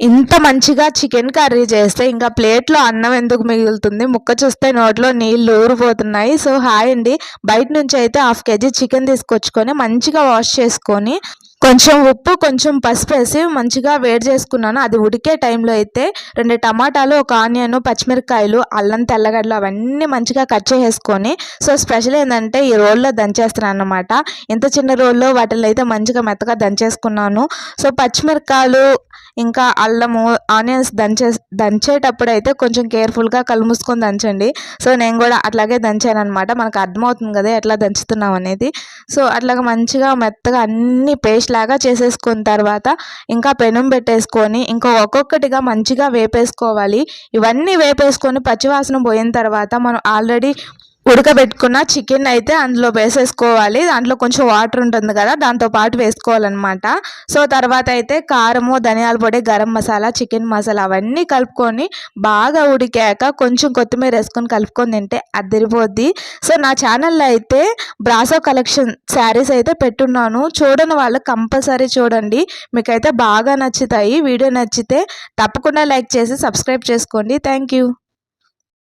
ఇంత మంచిగా chicken curry చేస్తే ఇంకా ప్లేట్లో అన్నం ఎందుకు మిగులుతుంది? ముక్క చూస్తే నోట్లో నీళ్ళు ఊరిపోతున్నాయి. సో హాయ్ అండి. బయట నుంచి అయితే 1/2 కేజీ చికెన్ తీసుకొచ్చుకొని మంచిగా వాష్ చేసుకొని కొంచెం ఉప్పు, కొంచెం పసుపు వేసి మంచిగా వేడి చేసుకున్నాను. అది ఉడికే టైంలో అయితే 2 టమాటాలు, 1 ఆనియన్, పచ్చిమిరపకాయలు, అల్లం, తెల్లగడ్డలు అవన్నీ మంచిగా కట్ చేసేసుకొని సో స్పెషల్ ఏంటంటే ఈ రోల్లో దంచేస్తున్నాను అన్నమాట. ఇంత చిన్న రోల్లో వాటిని అయితే మంచిగా మెత్తగా దంచేసుకున్నాను. సో పచ్చిమిరపకాయలు ఇంకా అల్లము, ఆనియన్స్ దంచేటప్పుడు అయితే కొంచెం కేర్ఫుల్గా కళ్ళు మూసుకొని దంచండి. సో నేను కూడా అట్లాగే దంచాను అనమాట. మనకు అర్థమవుతుంది కదా ఎట్లా దంచుతున్నాం అనేది. సో అట్లాగా మంచిగా మెత్తగా అన్ని పేస్ట్ లాగా చేసేసుకున్న తర్వాత ఇంకా పెనం పెట్టేసుకొని ఇంకా ఒక్కొక్కటిగా మంచిగా వేపేసుకోవాలి. ఇవన్నీ వేపేసుకొని పచ్చివాసన పోయిన తర్వాత మనం ఆల్రెడీ ఉడకబెట్టుకున్న చికెన్ అయితే అందులో వేసేసుకోవాలి. దాంట్లో కొంచెం వాటర్ ఉంటుంది కదా, దాంతోపాటు వేసుకోవాలన్నమాట. సో తర్వాత అయితే కారము, ధనియాల పొడి, గరం మసాలా, చికెన్ మసాలా అవన్నీ కలుపుకొని బాగా ఉడికాక కొంచెం కొత్తిమీర వేసుకొని కలుపుకొని తింటే అదిరిపోద్ది. సో నా ఛానల్లో అయితే బ్రాసో కలెక్షన్ శారీస్ అయితే పెట్టున్నాను. చూడని వాళ్ళు కంపల్సరీ చూడండి, మీకైతే బాగా నచ్చుతాయి. వీడియో నచ్చితే తప్పకుండా లైక్ చేసి సబ్స్క్రైబ్ చేసుకోండి. Thank you.